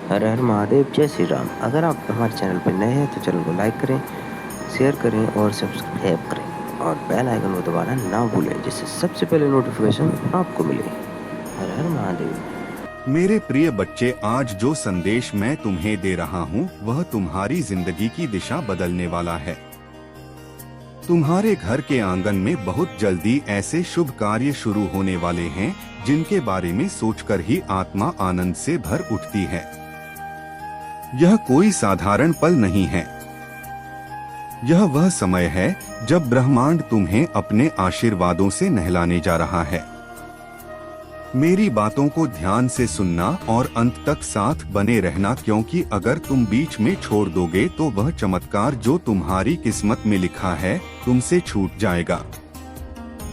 हर हर महादेव, जय श्री राम। अगर आप हमारे चैनल पर नए हैं तो चैनल को लाइक करें, शेयर करें और सब्सक्राइब करें और बेल आइकन को दबाना ना भूलें, जिससे सबसे पहले नोटिफिकेशन आपको मिले। हर हर महादेव। मेरे प्रिय बच्चे, आज जो संदेश मैं तुम्हें दे रहा हूँ वह तुम्हारी जिंदगी की दिशा बदलने वाला है। तुम्हारे घर के आंगन में बहुत जल्दी ऐसे शुभ कार्य शुरू होने वाले हैं जिनके बारे में सोचकर ही आत्मा आनंद से भर उठती है। यह कोई साधारण पल नहीं है। यह वह समय है जब ब्रह्मांड तुम्हें अपने आशीर्वादों से नहलाने जा रहा है। मेरी बातों को ध्यान से सुनना और अंत तक साथ बने रहना, क्योंकि अगर तुम बीच में छोड़ दोगे तो वह चमत्कार जो तुम्हारी किस्मत में लिखा है तुमसे छूट जाएगा।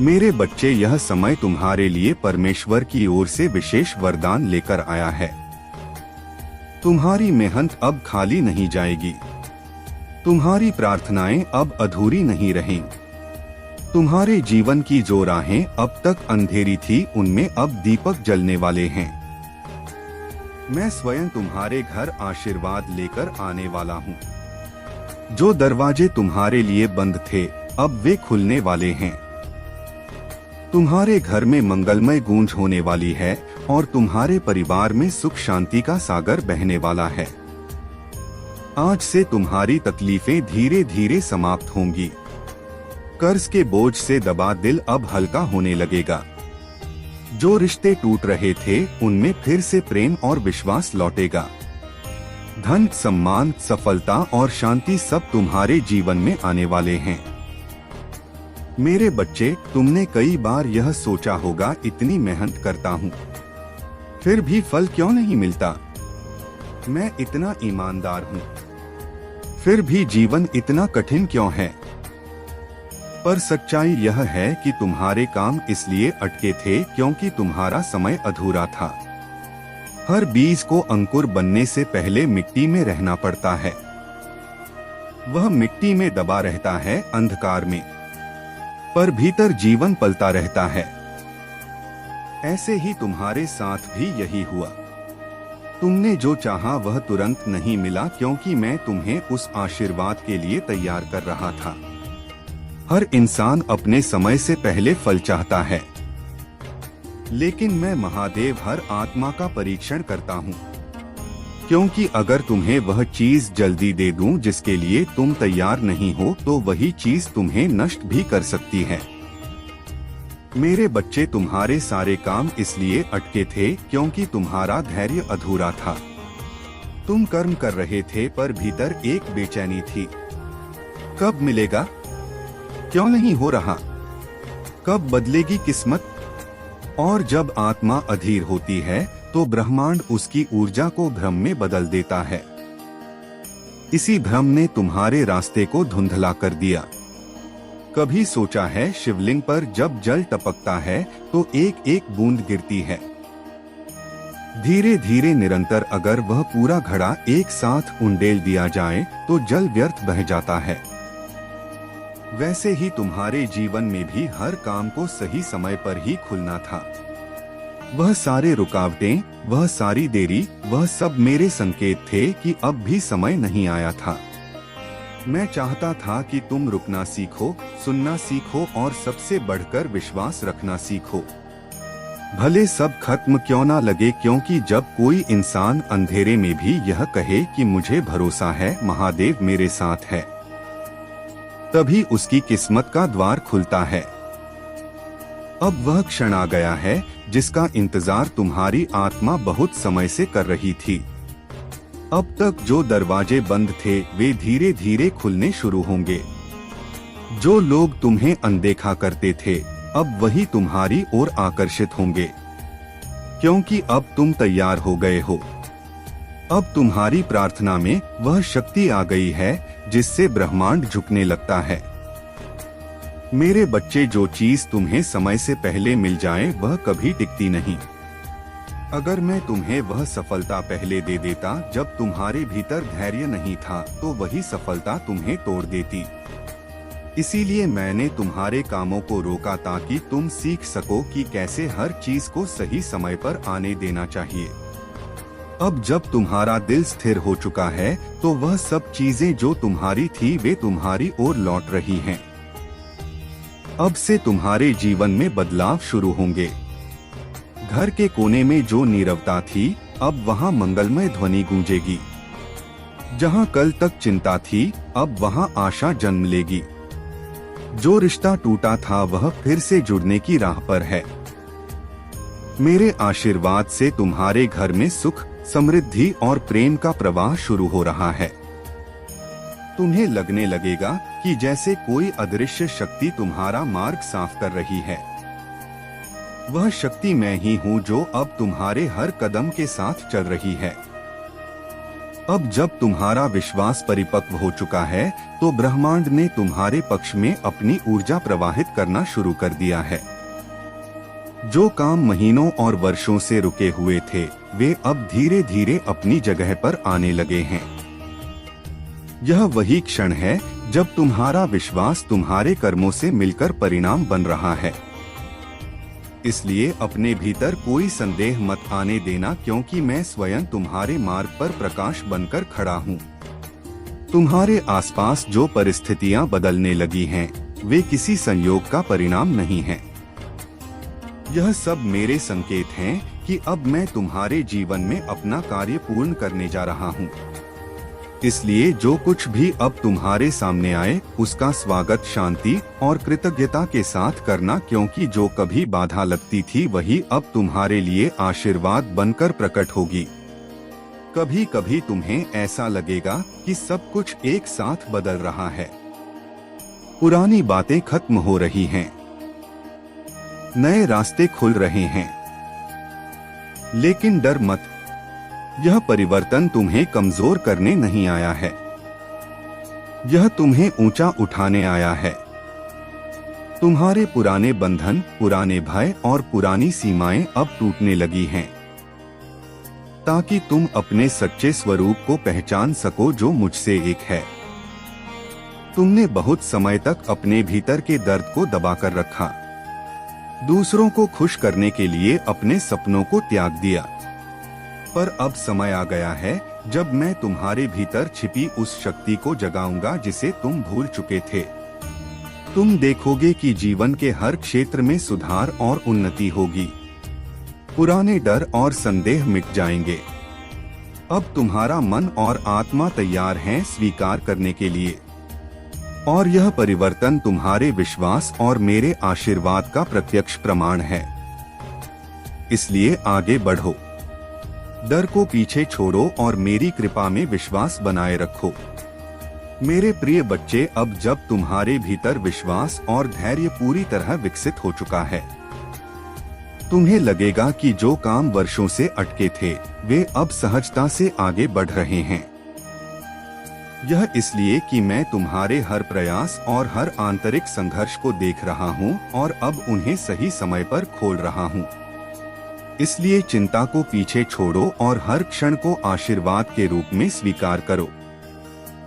मेरे बच्चे, यह समय तुम्हारे लिए परमेश्वर की ओर से विशेष वरदान लेकर आया है। तुम्हारी मेहनत अब खाली नहीं जाएगी। तुम्हारी प्रार्थनाएं अब अधूरी नहीं रहेंगी। तुम्हारे जीवन की जो राहें अब तक अंधेरी थी उनमें अब दीपक जलने वाले हैं। मैं स्वयं तुम्हारे घर आशीर्वाद लेकर आने वाला हूँ। जो दरवाजे तुम्हारे लिए बंद थे अब वे खुलने वाले हैं। तुम्हारे घर में मंगलमय गूंज होने वाली है और तुम्हारे परिवार में सुख शांति का सागर बहने वाला है। आज से तुम्हारी तकलीफें धीरे धीरे समाप्त होंगी। कर्ज के बोझ से दबा दिल अब हल्का होने लगेगा। जो रिश्ते टूट रहे थे उनमें फिर से प्रेम और विश्वास लौटेगा। धन, सम्मान, सफलता और शांति सब तुम्हारे जीवन में आने वाले हैं। मेरे बच्चे, तुमने कई बार यह सोचा होगा, इतनी मेहनत करता हूँ फिर भी फल क्यों नहीं मिलता। मैं इतना ईमानदार हूँ फिर भी जीवन इतना कठिन क्यों है। पर सच्चाई यह है कि तुम्हारे काम इसलिए अटके थे क्योंकि तुम्हारा समय अधूरा था। हर बीज को अंकुर बनने से पहले मिट्टी में रहना पड़ता है। वह मिट्टी में दबा रहता है अंधकार में, पर भीतर जीवन पलता रहता है। ऐसे ही तुम्हारे साथ भी यही हुआ। तुमने जो चाहा वह तुरंत नहीं मिला, क्योंकि मैं तुम्हें उस आशीर्वाद के लिए तैयार कर रहा था। हर इंसान अपने समय से पहले फल चाहता है, लेकिन मैं महादेव हर आत्मा का परीक्षण करता हूँ, क्योंकि अगर तुम्हें वह चीज जल्दी दे दूं जिसके लिए तुम तैयार नहीं हो तो वही चीज तुम्हें नष्ट भी कर सकती है। मेरे बच्चे, तुम्हारे सारे काम इसलिए अटके थे क्योंकि तुम्हारा धैर्य अधूरा था। तुम कर्म कर रहे थे पर भीतर एक बेचैनी थी। कब मिलेगा, क्यों नहीं हो रहा, कब बदलेगी किस्मत। और जब आत्मा अधीर होती है तो ब्रह्मांड उसकी ऊर्जा को भ्रम में बदल देता है। इसी भ्रम ने तुम्हारे रास्ते को धुंधला कर दिया। कभी सोचा है, शिवलिंग पर जब जल टपकता है तो एक एक बूंद गिरती है। धीरे धीरे निरंतर अगर वह पूरा घड़ा एक साथ उंडेल दिया जाए तो जल व्यर्थ बह जाता है। वैसे ही तुम्हारे जीवन में भी हर काम को सही समय पर ही खुलना था। वह सारे रुकावटें, वह सारी देरी, वह सब मेरे संकेत थे कि अब भी समय नहीं आया था। मैं चाहता था कि तुम रुकना सीखो, सुनना सीखो और सबसे बढ़कर विश्वास रखना सीखो। भले सब खत्म क्यों ना लगे, क्योंकि जब कोई इंसान अंधेरे में भी यह कहे कि मुझे भरोसा है, महादेव मेरे साथ है, तभी उसकी किस्मत का द्वार खुलता है। अब वह क्षण आ गया है जिसका इंतजार तुम्हारी आत्मा बहुत समय से कर रही थी। अब तक जो दरवाजे बंद थे वे धीरे धीरे खुलने शुरू होंगे। जो लोग तुम्हें अनदेखा करते थे अब वही तुम्हारी ओर आकर्षित होंगे, क्योंकि अब तुम तैयार हो गए हो। अब तुम्हारी प्रार्थना में वह शक्ति आ गई है जिससे ब्रह्मांड झुकने लगता है। मेरे बच्चे, जो चीज तुम्हें समय से पहले मिल जाए वह कभी टिकती नहीं। अगर मैं तुम्हें वह सफलता पहले दे देता जब तुम्हारे भीतर धैर्य नहीं था तो वही सफलता तुम्हें तोड़ देती। इसीलिए मैंने तुम्हारे कामों को रोका ताकि तुम सीख सको कि कैसे हर चीज को सही समय पर आने देना चाहिए। अब जब तुम्हारा दिल स्थिर हो चुका है तो वह सब चीजें जो तुम्हारी थी वे तुम्हारी ओर लौट रही हैं। अब से तुम्हारे जीवन में बदलाव शुरू होंगे। घर के कोने में जो नीरवता थी अब वहां मंगलमय ध्वनि गूंजेगी। जहां कल तक चिंता थी अब वहां आशा जन्म लेगी। जो रिश्ता टूटा था वह फिर से जुड़ने की राह पर है। मेरे आशीर्वाद से तुम्हारे घर में सुख, समृद्धि और प्रेम का प्रवाह शुरू हो रहा है। तुम्हें लगने लगेगा कि जैसे कोई अदृश्य शक्ति तुम्हारा मार्ग साफ कर रही है। वह शक्ति मैं ही हूँ जो अब तुम्हारे हर कदम के साथ चल रही है। अब जब तुम्हारा विश्वास परिपक्व हो चुका है तो ब्रह्मांड ने तुम्हारे पक्ष में अपनी ऊर्जा प्रवाहित करना शुरू कर दिया है। जो काम महीनों और वर्षों से रुके हुए थे वे अब धीरे धीरे अपनी जगह पर आने लगे हैं। यह वही क्षण है जब तुम्हारा विश्वास तुम्हारे कर्मों से मिलकर परिणाम बन रहा है। इसलिए अपने भीतर कोई संदेह मत आने देना, क्योंकि मैं स्वयं तुम्हारे मार्ग पर प्रकाश बनकर खड़ा हूँ। तुम्हारे आसपास जो परिस्थितियाँ बदलने लगी हैं, वे किसी संयोग का परिणाम नहीं हैं। यह सब मेरे संकेत हैं कि अब मैं तुम्हारे जीवन में अपना कार्य पूर्ण करने जा रहा हूँ। इसलिए जो कुछ भी अब तुम्हारे सामने आए उसका स्वागत शांति और कृतज्ञता के साथ करना, क्योंकि जो कभी बाधा लगती थी वही अब तुम्हारे लिए आशीर्वाद बनकर प्रकट होगी। कभी कभी तुम्हें ऐसा लगेगा कि सब कुछ एक साथ बदल रहा है। पुरानी बातें खत्म हो रही हैं, नए रास्ते खुल रहे हैं। लेकिन डर मत, यह परिवर्तन तुम्हें कमजोर करने नहीं आया है, यह तुम्हें ऊंचा उठाने आया है। तुम्हारे पुराने बंधन, पुराने भय और पुरानी सीमाएं अब टूटने लगी हैं, ताकि तुम अपने सच्चे स्वरूप को पहचान सको जो मुझसे एक है। तुमने बहुत समय तक अपने भीतर के दर्द को दबाकर रखा, दूसरों को खुश करने के लिए अपने सपनों को त्याग दिया। पर अब समय आ गया है जब मैं तुम्हारे भीतर छिपी उस शक्ति को जगाऊंगा जिसे तुम भूल चुके थे। तुम देखोगे कि जीवन के हर क्षेत्र में सुधार और उन्नति होगी। पुराने डर और संदेह मिट जाएंगे। अब तुम्हारा मन और आत्मा तैयार हैं स्वीकार करने के लिए, और यह परिवर्तन तुम्हारे विश्वास और मेरे आशीर्वाद का प्रत्यक्ष प्रमाण है। इसलिए आगे बढ़ो, डर को पीछे छोड़ो और मेरी कृपा में विश्वास बनाए रखो। मेरे प्रिय बच्चे, अब जब तुम्हारे भीतर विश्वास और धैर्य पूरी तरह विकसित हो चुका है, तुम्हें लगेगा कि जो काम वर्षों से अटके थे वे अब सहजता से आगे बढ़ रहे हैं। यह इसलिए कि मैं तुम्हारे हर प्रयास और हर आंतरिक संघर्ष को देख रहा हूँ और अब उन्हें सही समय पर खोल रहा हूँ। इसलिए चिंता को पीछे छोड़ो और हर क्षण को आशीर्वाद के रूप में स्वीकार करो।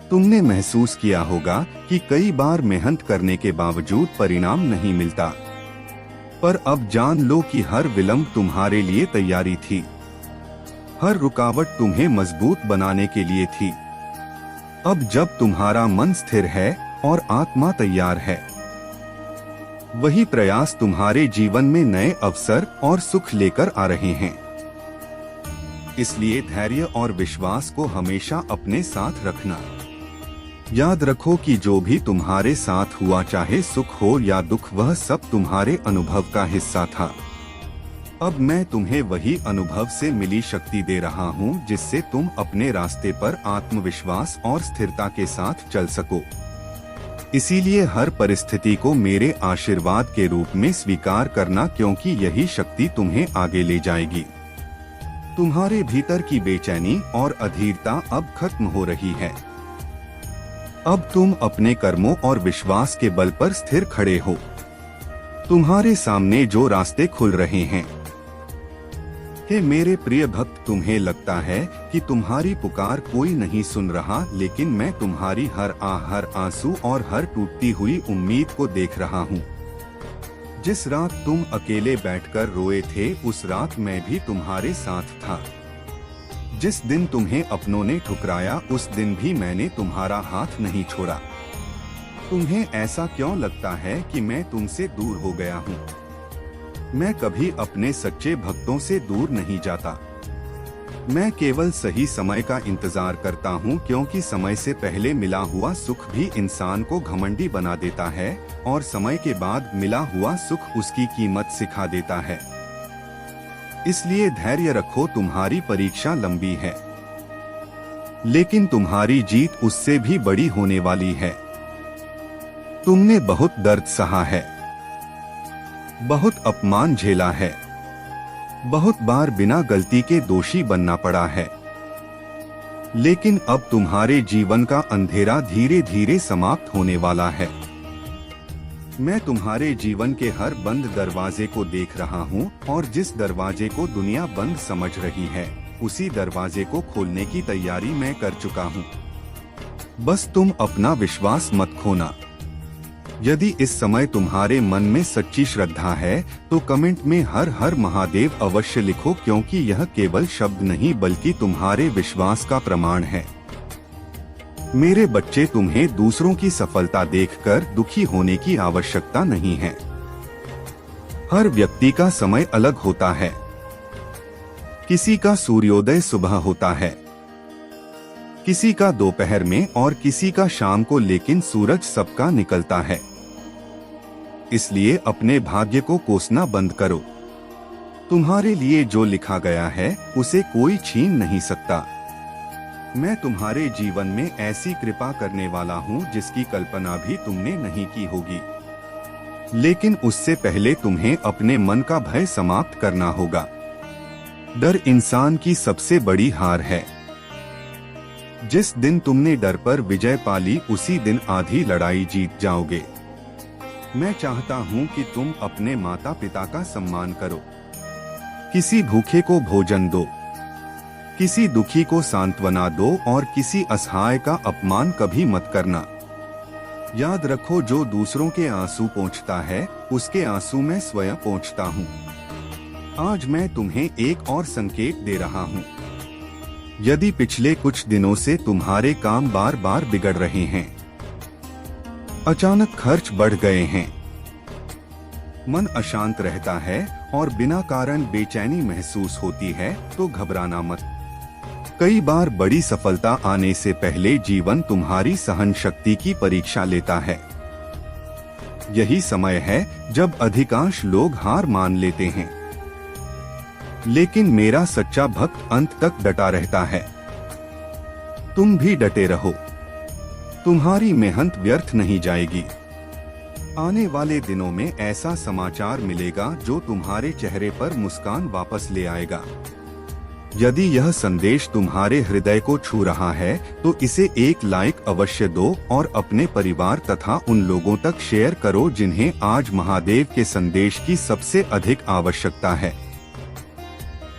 तुमने महसूस किया होगा कि कई बार मेहनत करने के बावजूद परिणाम नहीं मिलता, पर अब जान लो कि हर विलंब तुम्हारे लिए तैयारी थी, हर रुकावट तुम्हें मजबूत बनाने के लिए थी। अब जब तुम्हारा मन स्थिर है और आत्मा तैयार है, वही प्रयास तुम्हारे जीवन में नए अवसर और सुख लेकर आ रहे हैं। इसलिए धैर्य और विश्वास को हमेशा अपने साथ रखना। याद रखो कि जो भी तुम्हारे साथ हुआ, चाहे सुख हो या दुख, वह सब तुम्हारे अनुभव का हिस्सा था। अब मैं तुम्हें वही अनुभव से मिली शक्ति दे रहा हूँ जिससे तुम अपने रास्ते पर आत्मविश्वास और स्थिरता के साथ चल सको। इसीलिए हर परिस्थिति को मेरे आशीर्वाद के रूप में स्वीकार करना, क्योंकि यही शक्ति तुम्हें आगे ले जाएगी। तुम्हारे भीतर की बेचैनी और अधीरता अब खत्म हो रही है। अब तुम अपने कर्मों और विश्वास के बल पर स्थिर खड़े हो। तुम्हारे सामने जो रास्ते खुल रहे हैं। हे मेरे प्रिय भक्त, तुम्हें लगता है कि तुम्हारी पुकार कोई नहीं सुन रहा, लेकिन मैं तुम्हारी हर हर आंसू और हर टूटती हुई उम्मीद को देख रहा हूँ। जिस रात तुम अकेले बैठकर रोए थे, उस रात मैं भी तुम्हारे साथ था। जिस दिन तुम्हें अपनों ने ठुकराया उस दिन भी मैंने तुम्हारा हाथ नहीं छोड़ा। तुम्हें ऐसा क्यों लगता है कि मैं तुमसे दूर हो गया हूँ? मैं कभी अपने सच्चे भक्तों से दूर नहीं जाता। मैं केवल सही समय का इंतजार करता हूँ, क्योंकि समय से पहले मिला हुआ सुख भी इंसान को घमंडी बना देता है और समय के बाद मिला हुआ सुख उसकी कीमत सिखा देता है। इसलिए धैर्य रखो, तुम्हारी परीक्षा लंबी है, लेकिन तुम्हारी जीत उससे भी बड़ी होने वाली है। तुमने बहुत दर्द सहा है, बहुत अपमान झेला है, बहुत बार बिना गलती के दोषी बनना पड़ा है, लेकिन अब तुम्हारे जीवन का अंधेरा धीरे धीरे समाप्त होने वाला है। मैं तुम्हारे जीवन के हर बंद दरवाजे को देख रहा हूँ और जिस दरवाजे को दुनिया बंद समझ रही है उसी दरवाजे को खोलने की तैयारी मैं कर चुका हूँ। बस तुम अपना विश्वास मत खोना। यदि इस समय तुम्हारे मन में सच्ची श्रद्धा है तो कमेंट में हर हर महादेव अवश्य लिखो, क्योंकि यह केवल शब्द नहीं बल्कि तुम्हारे विश्वास का प्रमाण है। मेरे बच्चे, तुम्हें दूसरों की सफलता देखकर दुखी होने की आवश्यकता नहीं है। हर व्यक्ति का समय अलग होता है। किसी का सूर्योदय सुबह होता है, किसी का दोपहर में और किसी का शाम को, लेकिन सूरज सबका निकलता है। इसलिए अपने भाग्य को कोसना बंद करो। तुम्हारे लिए जो लिखा गया है उसे कोई छीन नहीं सकता। मैं तुम्हारे जीवन में ऐसी कृपा करने वाला हूँ जिसकी कल्पना भी तुमने नहीं की होगी, लेकिन उससे पहले तुम्हें अपने मन का भय समाप्त करना होगा। डर इंसान की सबसे बड़ी हार है। जिस दिन तुमने डर पर विजय पाली उसी दिन आधी लड़ाई जीत जाओगे। मैं चाहता हूँ कि तुम अपने माता पिता का सम्मान करो। किसी भूखे को भोजन दो, किसी दुखी को सांत्वना दो और किसी असहाय का अपमान कभी मत करना। याद रखो, जो दूसरों के आंसू पोंछता है उसके आंसू मैं स्वयं पोंछता हूँ। आज मैं तुम्हें एक और संकेत दे रहा हूँ। यदि पिछले कुछ दिनों से तुम्हारे काम बार बार बिगड़ रहे हैं, अचानक खर्च बढ़ गए हैं, मन अशांत रहता है और बिना कारण बेचैनी महसूस होती है, तो घबराना मत। कई बार बड़ी सफलता आने से पहले जीवन तुम्हारी सहन शक्ति की परीक्षा लेता है। यही समय है जब अधिकांश लोग हार मान लेते हैं, लेकिन मेरा सच्चा भक्त अंत तक डटा रहता है। तुम भी डटे रहो, तुम्हारी मेहनत व्यर्थ नहीं जाएगी। आने वाले दिनों में ऐसा समाचार मिलेगा जो तुम्हारे चेहरे पर मुस्कान वापस ले आएगा। यदि यह संदेश तुम्हारे हृदय को छू रहा है तो इसे एक लाइक अवश्य दो और अपने परिवार तथा उन लोगों तक शेयर करो जिन्हें आज महादेव के संदेश की सबसे अधिक आवश्यकता है।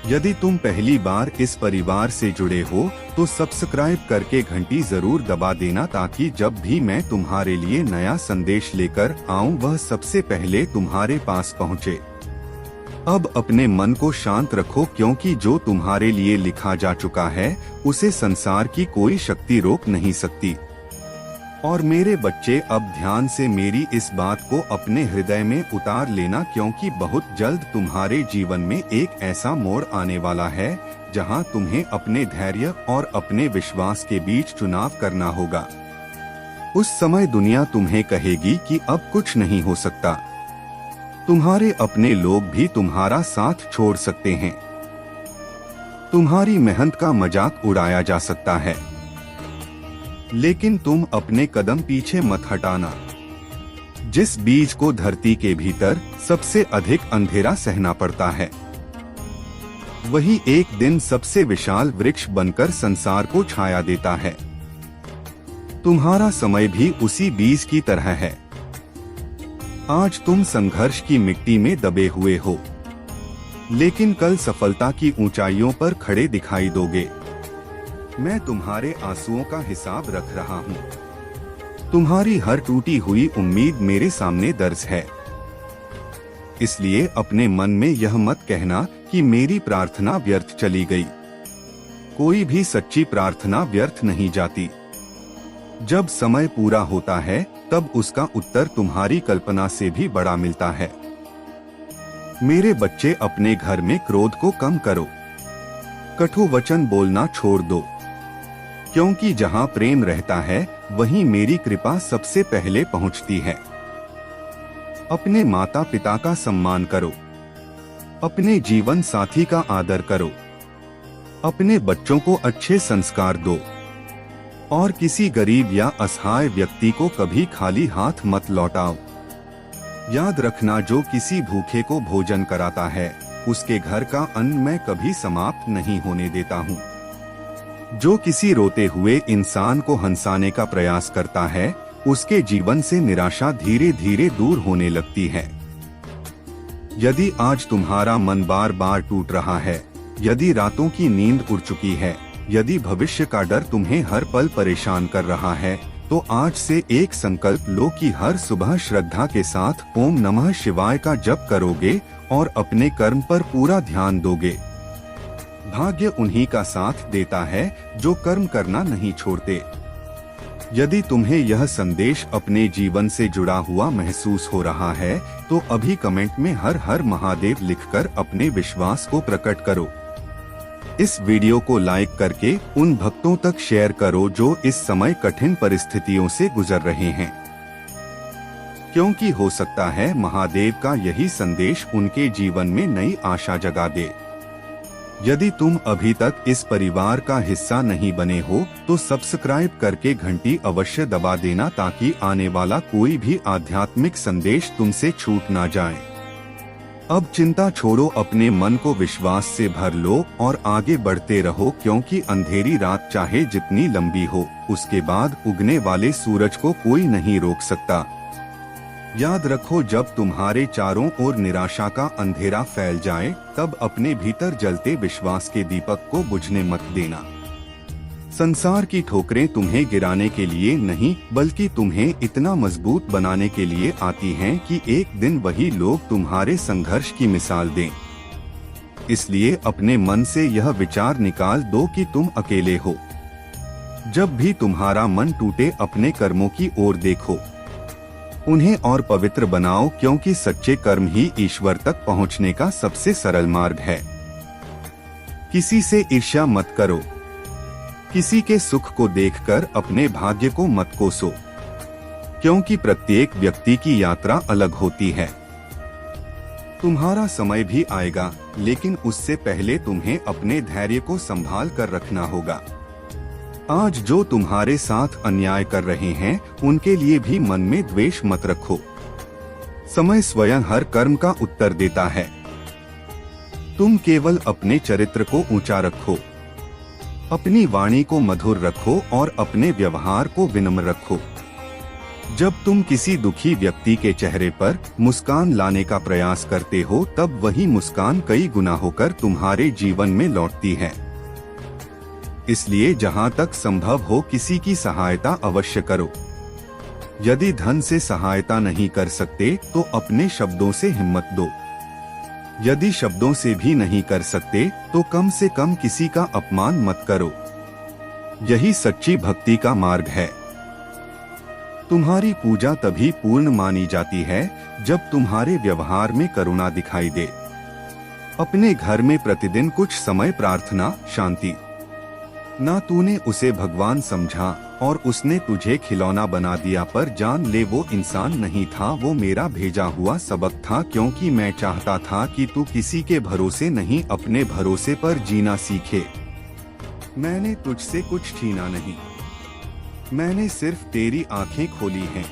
यदि तुम पहली बार इस परिवार से जुड़े हो तो सब्सक्राइब करके घंटी जरूर दबा देना, ताकि जब भी मैं तुम्हारे लिए नया संदेश लेकर आऊं वह सबसे पहले तुम्हारे पास पहुंचे। अब अपने मन को शांत रखो, क्योंकि जो तुम्हारे लिए लिखा जा चुका है उसे संसार की कोई शक्ति रोक नहीं सकती। और मेरे बच्चे, अब ध्यान से मेरी इस बात को अपने हृदय में उतार लेना, क्योंकि बहुत जल्द तुम्हारे जीवन में एक ऐसा मोड़ आने वाला है जहां तुम्हें अपने धैर्य और अपने विश्वास के बीच चुनाव करना होगा। उस समय दुनिया तुम्हें कहेगी कि अब कुछ नहीं हो सकता। तुम्हारे अपने लोग भी तुम्हारा साथ छोड़ सकते हैं। तुम्हारी मेहनत का मजाक उड़ाया जा सकता है, लेकिन तुम अपने कदम पीछे मत हटाना। जिस बीज को धरती के भीतर सबसे अधिक अंधेरा सहना पड़ता है, वही एक दिन सबसे विशाल वृक्ष बनकर संसार को छाया देता है। तुम्हारा समय भी उसी बीज की तरह है। आज तुम संघर्ष की मिट्टी में दबे हुए हो, लेकिन कल सफलता की ऊंचाइयों पर खड़े दिखाई दोगे। मैं तुम्हारे आंसुओं का हिसाब रख रहा हूँ। तुम्हारी हर टूटी हुई उम्मीद मेरे सामने दर्ज है। इसलिए अपने मन में यह मत कहना कि मेरी प्रार्थना व्यर्थ चली गई। कोई भी सच्ची प्रार्थना व्यर्थ नहीं जाती। जब समय पूरा होता है तब उसका उत्तर तुम्हारी कल्पना से भी बड़ा मिलता है। मेरे बच्चे, अपने घर में क्रोध को कम करो, कटु वचन बोलना छोड़ दो, क्योंकि जहां प्रेम रहता है वहीं मेरी कृपा सबसे पहले पहुंचती है। अपने माता पिता का सम्मान करो, अपने जीवन साथी का आदर करो, अपने बच्चों को अच्छे संस्कार दो और किसी गरीब या असहाय व्यक्ति को कभी खाली हाथ मत लौटाओ। याद रखना, जो किसी भूखे को भोजन कराता है उसके घर का अन्न मैं कभी समाप्त नहीं होने देता हूँ। जो किसी रोते हुए इंसान को हंसाने का प्रयास करता है उसके जीवन से निराशा धीरे धीरे दूर होने लगती है। यदि आज तुम्हारा मन बार बार टूट रहा है, यदि रातों की नींद उड़ चुकी है, यदि भविष्य का डर तुम्हें हर पल परेशान कर रहा है, तो आज से एक संकल्प लो कि हर सुबह श्रद्धा के साथ ओम नमः शिवाय का जप करोगे और अपने कर्म पर पूरा ध्यान दोगे। भाग्य उन्हीं का साथ देता है जो कर्म करना नहीं छोड़ते। यदि तुम्हें यह संदेश अपने जीवन से जुड़ा हुआ महसूस हो रहा है तो अभी कमेंट में हर हर महादेव लिखकर अपने विश्वास को प्रकट करो। इस वीडियो को लाइक करके उन भक्तों तक शेयर करो जो इस समय कठिन परिस्थितियों से गुजर रहे हैं, क्योंकि हो सकता है महादेव का यही संदेश उनके जीवन में नई आशा जगा दे। यदि तुम अभी तक इस परिवार का हिस्सा नहीं बने हो तो सब्सक्राइब करके घंटी अवश्य दबा देना ताकि आने वाला कोई भी आध्यात्मिक संदेश तुमसे छूट ना जाए। अब चिंता छोड़ो, अपने मन को विश्वास से भर लो और आगे बढ़ते रहो, क्योंकि अंधेरी रात चाहे जितनी लंबी हो उसके बाद उगने वाले सूरज को कोई नहीं रोक सकता। याद रखो, जब तुम्हारे चारों ओर निराशा का अंधेरा फैल जाए तब अपने भीतर जलते विश्वास के दीपक को बुझने मत देना। संसार की ठोकरें तुम्हें गिराने के लिए नहीं बल्कि तुम्हें इतना मजबूत बनाने के लिए आती हैं कि एक दिन वही लोग तुम्हारे संघर्ष की मिसाल दें। इसलिए अपने मन से यह विचार निकाल दो कि तुम अकेले हो। जब भी तुम्हारा मन टूटे अपने कर्मों की ओर देखो, उन्हें और पवित्र बनाओ, क्योंकि सच्चे कर्म ही ईश्वर तक पहुंचने का सबसे सरल मार्ग है। किसी से ईर्ष्या मत करो, किसी के सुख को देखकर अपने भाग्य को मत कोसो, क्योंकि प्रत्येक व्यक्ति की यात्रा अलग होती है। तुम्हारा समय भी आएगा, लेकिन उससे पहले तुम्हें अपने धैर्य को संभाल कर रखना होगा। आज जो तुम्हारे साथ अन्याय कर रहे हैं उनके लिए भी मन में द्वेष मत रखो। समय स्वयं हर कर्म का उत्तर देता है। तुम केवल अपने चरित्र को ऊंचा रखो, अपनी वाणी को मधुर रखो और अपने व्यवहार को विनम्र रखो। जब तुम किसी दुखी व्यक्ति के चेहरे पर मुस्कान लाने का प्रयास करते हो तब वही मुस्कान कई गुना होकर तुम्हारे जीवन में लौटती है। इसलिए जहां तक संभव हो किसी की सहायता अवश्य करो। यदि धन से सहायता नहीं कर सकते तो अपने शब्दों से हिम्मत दो। यदि शब्दों से भी नहीं कर सकते तो कम से कम किसी का अपमान मत करो। यही सच्ची भक्ति का मार्ग है। तुम्हारी पूजा तभी पूर्ण मानी जाती है जब तुम्हारे व्यवहार में करुणा दिखाई दे। अपने घर में प्रतिदिन कुछ समय प्रार्थना, शांति। ना तूने उसे भगवान समझा और उसने तुझे खिलौना बना दिया, पर जान ले वो इंसान नहीं था, वो मेरा भेजा हुआ सबक था, क्योंकि मैं चाहता था कि तू किसी के भरोसे नहीं अपने भरोसे पर जीना सीखे। मैंने तुझसे कुछ छीना नहीं, मैंने सिर्फ तेरी आंखें खोली हैं।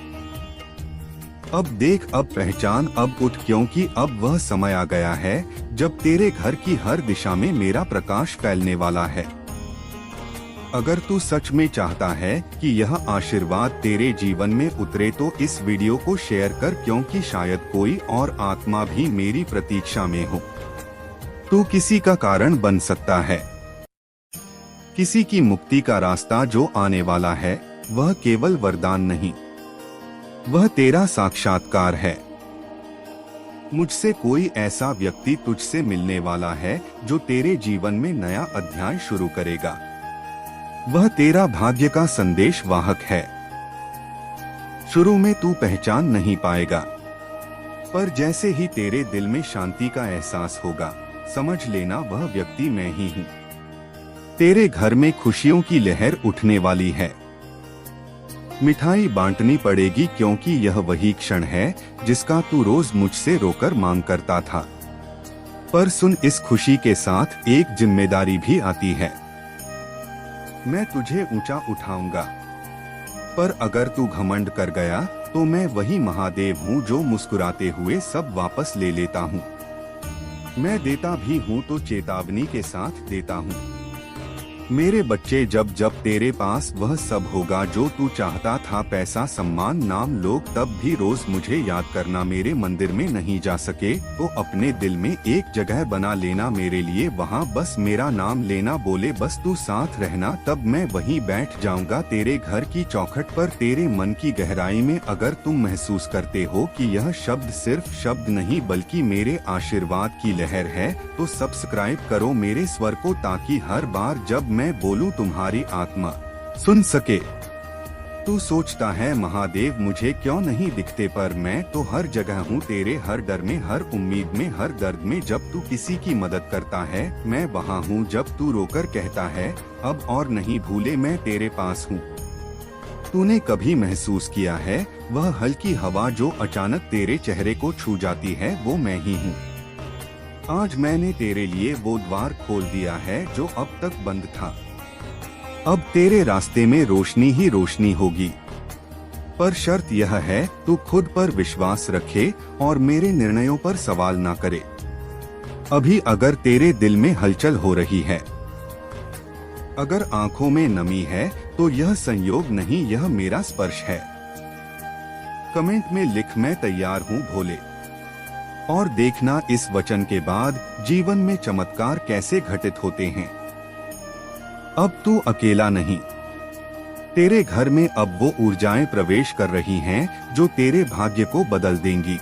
अब देख, अब पहचान, अब उठ, क्योंकि अब वह समय आ गया है जब तेरे घर की हर दिशा में मेरा प्रकाश फैलने वाला है। अगर तू सच में चाहता है कि यह आशीर्वाद तेरे जीवन में उतरे तो इस वीडियो को शेयर कर, क्योंकि शायद कोई और आत्मा भी मेरी प्रतीक्षा में हो। तू किसी का कारण बन सकता है। किसी की मुक्ति का रास्ता जो आने वाला है वह केवल वरदान नहीं, वह तेरा साक्षात्कार है। मुझसे कोई ऐसा व्यक्ति तुझसे मिलने वाला है जो तेरे जीवन में नया अध्याय शुरू करेगा। वह तेरा भाग्य का संदेश वाहक है। शुरू में तू पहचान नहीं पाएगा, पर जैसे ही तेरे दिल में शांति का एहसास होगा, समझ लेना वह व्यक्ति मैं ही हूँ। तेरे घर में खुशियों की लहर उठने वाली है। मिठाई बांटनी पड़ेगी क्योंकि यह वही क्षण है जिसका तू रोज मुझसे रोकर मांग करता था। पर सुन, इस खुशी के साथ एक जिम्मेदारी भी आती है। मैं तुझे ऊंचा उठाऊंगा, पर अगर तू घमंड कर गया तो मैं वही महादेव हूँ जो मुस्कुराते हुए सब वापस ले लेता हूँ। मैं देता भी हूँ तो चेतावनी के साथ देता हूँ। मेरे बच्चे, जब जब तेरे पास वह सब होगा जो तू चाहता था, पैसा, सम्मान, नाम, लोग, तब भी रोज मुझे याद करना। मेरे मंदिर में नहीं जा सके तो अपने दिल में एक जगह बना लेना मेरे लिए, वहाँ बस मेरा नाम लेना। बोले बस तू साथ रहना, तब मैं वहीं बैठ जाऊंगा तेरे घर की चौखट पर। तेरे मन की गहराई में अगर तुम महसूस करते हो कि यह शब्द सिर्फ शब्द नहीं बल्कि मेरे आशीर्वाद की लहर है, तो सब्सक्राइब करो मेरे स्वर को, ताकि हर बार जब मैं बोलूं तुम्हारी आत्मा सुन सके। तू सोचता है महादेव मुझे क्यों नहीं दिखते, पर मैं तो हर जगह हूँ, तेरे हर डर में, हर उम्मीद में, हर दर्द में। जब तू किसी की मदद करता है मैं वहाँ हूँ, जब तू रोकर कहता है अब और नहीं, भूले मैं तेरे पास हूँ। तूने कभी महसूस किया है वह हल्की हवा जो अचानक तेरे चेहरे को छू जाती है, वो मैं ही हूँ। आज मैंने तेरे लिए वो द्वार खोल दिया है जो अब तक बंद था। अब तेरे रास्ते में रोशनी ही रोशनी होगी, पर शर्त यह है तू खुद पर विश्वास रखे और मेरे निर्णयों पर सवाल ना करे। अभी अगर तेरे दिल में हलचल हो रही है, अगर आंखों में नमी है, तो यह संयोग नहीं, यह मेरा स्पर्श है। कमेंट में लिख मैं तैयार हूँ भोले, और देखना इस वचन के बाद जीवन में चमत्कार कैसे घटित होते हैं। अब तू अकेला नहीं, तेरे घर में अब वो ऊर्जाएं प्रवेश कर रही हैं जो तेरे भाग्य को बदल देंगी।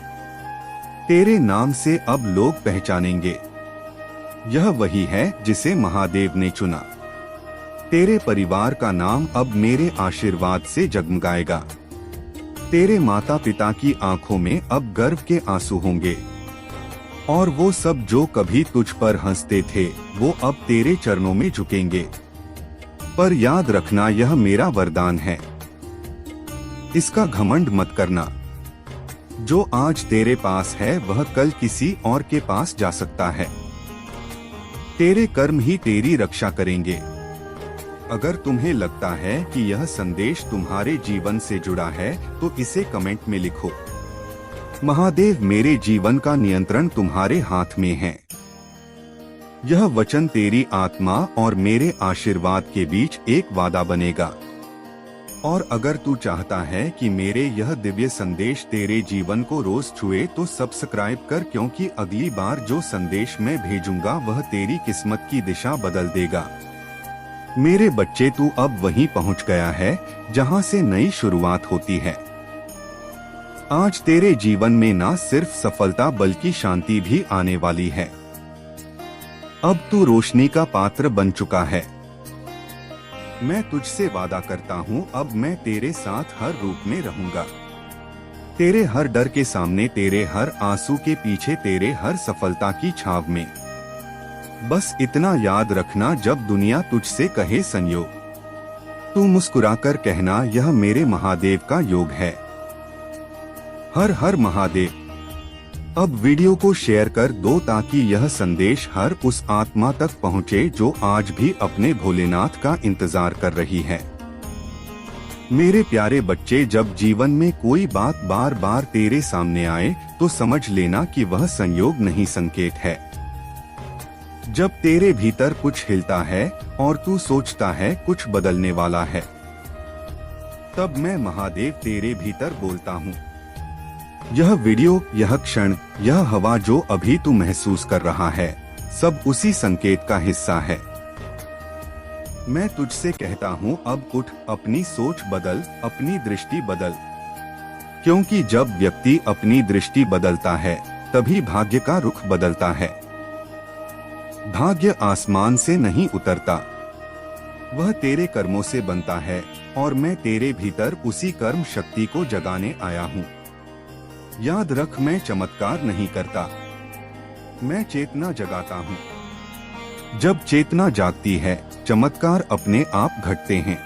तेरे नाम से अब लोग पहचानेंगे, यह वही है जिसे महादेव ने चुना। तेरे परिवार का नाम अब मेरे आशीर्वाद से जगमगाएगा। तेरे माता पिता की आंखों में अब गर्व के आंसू होंगे, और वो सब जो कभी तुझ पर हंसते थे वो अब तेरे चरणों में झुकेंगे। पर याद रखना यह मेरा वरदान है, इसका घमंड मत करना। जो आज तेरे पास है वह कल किसी और के पास जा सकता है। तेरे कर्म ही तेरी रक्षा करेंगे। अगर तुम्हें लगता है कि यह संदेश तुम्हारे जीवन से जुड़ा है तो इसे कमेंट में लिखो। महादेव, मेरे जीवन का नियंत्रण तुम्हारे हाथ में है। यह वचन तेरी आत्मा और मेरे आशीर्वाद के बीच एक वादा बनेगा। और अगर तू चाहता है कि मेरे यह दिव्य संदेश तेरे जीवन को रोज छुए तो सब्सक्राइब कर, क्योंकि अगली बार जो संदेश मैं भेजूंगा वह तेरी किस्मत की दिशा बदल देगा। मेरे बच्चे, तू अब वहीं पहुंच गया है जहां से नई शुरुआत होती है। आज तेरे जीवन में ना सिर्फ सफलता बल्कि शांति भी आने वाली है। अब तू रोशनी का पात्र बन चुका है। मैं तुझसे वादा करता हूँ अब मैं तेरे साथ हर रूप में रहूंगा। तेरे हर डर के सामने, तेरे हर आंसू के पीछे, तेरे हर सफलता की छाव में। बस इतना याद रखना, जब दुनिया तुझसे कहे संयोग, तू मुस्कुराकर कहना यह मेरे महादेव का योग है। हर हर महादेव। अब वीडियो को शेयर कर दो ताकि यह संदेश हर उस आत्मा तक पहुंचे जो आज भी अपने भोलेनाथ का इंतजार कर रही है। मेरे प्यारे बच्चे, जब जीवन में कोई बात बार बार तेरे सामने आए तो समझ लेना कि वह संयोग नहीं, संकेत है। जब तेरे भीतर कुछ हिलता है और तू सोचता है कुछ बदलने वाला है, तब मैं महादेव तेरे भीतर बोलता हूँ। यह वीडियो, यह क्षण, यह हवा जो अभी तू महसूस कर रहा है, सब उसी संकेत का हिस्सा है। मैं तुझसे कहता हूँ अब उठ, अपनी सोच बदल, अपनी दृष्टि बदल, क्योंकि जब व्यक्ति अपनी दृष्टि बदलता है तभी भाग्य का रुख बदलता है। भाग्य आसमान से नहीं उतरता, वह तेरे कर्मों से बनता है और मैं तेरे भीतर उसी कर्म शक्ति को जगाने आया हूँ। याद रख, मैं चमत्कार नहीं करता, मैं चेतना जगाता हूँ। जब चेतना जागती है, चमत्कार अपने आप घटते हैं।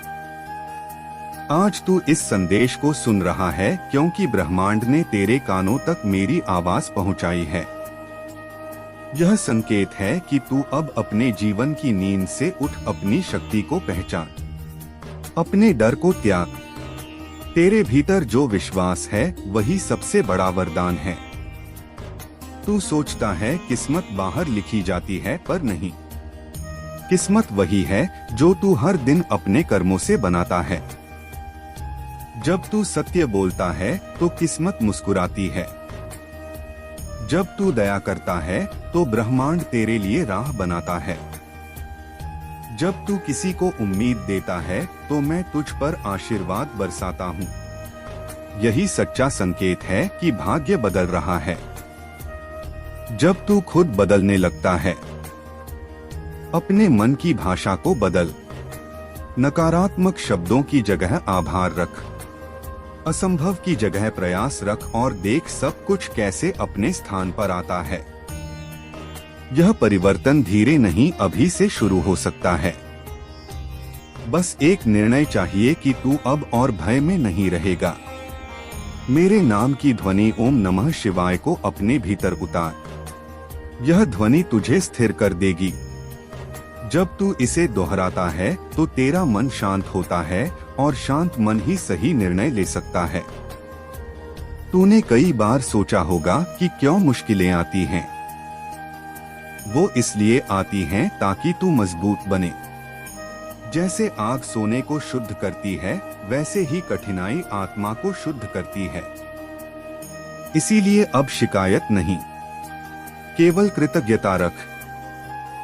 आज तू इस संदेश को सुन रहा है क्योंकि ब्रह्मांड ने तेरे कानों तक मेरी आवाज पहुंचाई है। यह संकेत है कि तू अब अपने जीवन की नींद से उठ, अपनी शक्ति को पहचान, अपने डर को त्याग। तेरे भीतर जो विश्वास है वही सबसे बड़ा वरदान है। तू सोचता है किस्मत बाहर लिखी जाती है, पर नहीं। किस्मत वही है जो तू हर दिन अपने कर्मों से बनाता है। जब तू सत्य बोलता है तो किस्मत मुस्कुराती है। जब तू दया करता है तो ब्रह्मांड तेरे लिए राह बनाता है। जब तू किसी को उम्मीद देता है तो मैं तुझ पर आशीर्वाद बरसाता हूँ। यही सच्चा संकेत है कि भाग्य बदल रहा है। जब तू खुद बदलने लगता है, अपने मन की भाषा को बदल। नकारात्मक शब्दों की जगह आभार रख, असंभव की जगह प्रयास रख और देख सब कुछ कैसे अपने स्थान पर आता है। यह परिवर्तन धीरे नहीं, अभी से शुरू हो सकता है। बस एक निर्णय चाहिए कि तू अब और भय में नहीं रहेगा। मेरे नाम की ध्वनि ओम नमः शिवाय को अपने भीतर उतार। यह ध्वनि तुझे स्थिर कर देगी। जब तू इसे दोहराता है तो तेरा मन शांत होता है और शांत मन ही सही निर्णय ले सकता है। तूने कई बार सोचा होगा कि क्यों मुश्किलें आती हैं। वो इसलिए आती हैं ताकि तू मजबूत बने। जैसे आग सोने को शुद्ध करती है, वैसे ही कठिनाई आत्मा को शुद्ध करती है। इसीलिए अब शिकायत नहीं, केवल कृतज्ञता रख।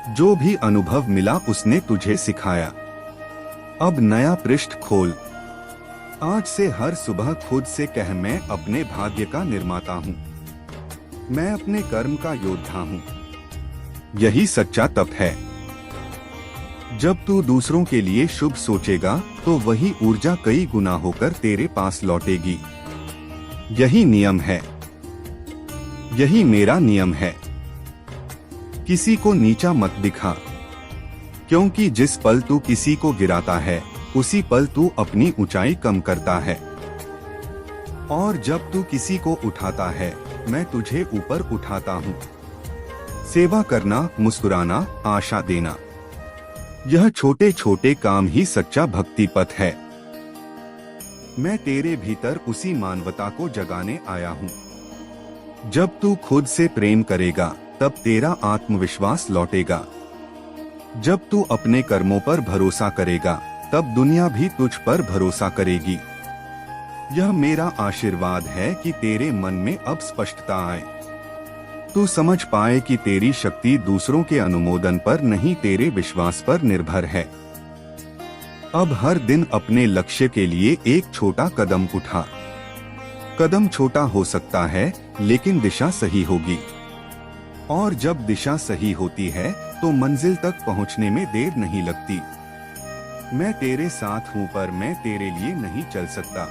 जो भी अनुभव मिला उसने तुझे सिखाया। अब नया पृष्ठ खोल। आज से हर सुबह खुद से कह, मैं अपने भाग्य का निर्माता हूँ, मैं अपने कर्म का योद्धा हूँ। यही सच्चा तप है। जब तू दूसरों के लिए शुभ सोचेगा तो वही ऊर्जा कई गुना होकर तेरे पास लौटेगी। यही नियम है, यही मेरा नियम है। किसी को नीचा मत दिखा, क्योंकि जिस पल तू किसी को गिराता है उसी पल तू अपनी ऊंचाई कम करता है। और जब तू किसी को उठाता है, मैं तुझे ऊपर उठाता हूँ। सेवा करना, मुस्कुराना, आशा देना, यह छोटे छोटे काम ही सच्चा भक्ति पथ है। मैं तेरे भीतर उसी मानवता को जगाने आया हूँ। जब तू खुद से प्रेम करेगा तब तेरा आत्मविश्वास लौटेगा। जब तू अपने कर्मों पर भरोसा करेगा तब दुनिया भी तुझ पर भरोसा करेगी। यह मेरा आशीर्वाद है कि तेरे मन में अब स्पष्टता आए। तू समझ पाए कि तेरी शक्ति दूसरों के अनुमोदन पर नहीं, तेरे विश्वास पर निर्भर है। अब हर दिन अपने लक्ष्य के लिए एक छोटा कदम उठा। कदम छोटा हो सकता है लेकिन दिशा सही होगी। और जब दिशा सही होती है तो मंजिल तक पहुंचने में देर नहीं लगती। मैं तेरे साथ हूं पर मैं तेरे लिए नहीं चल सकता।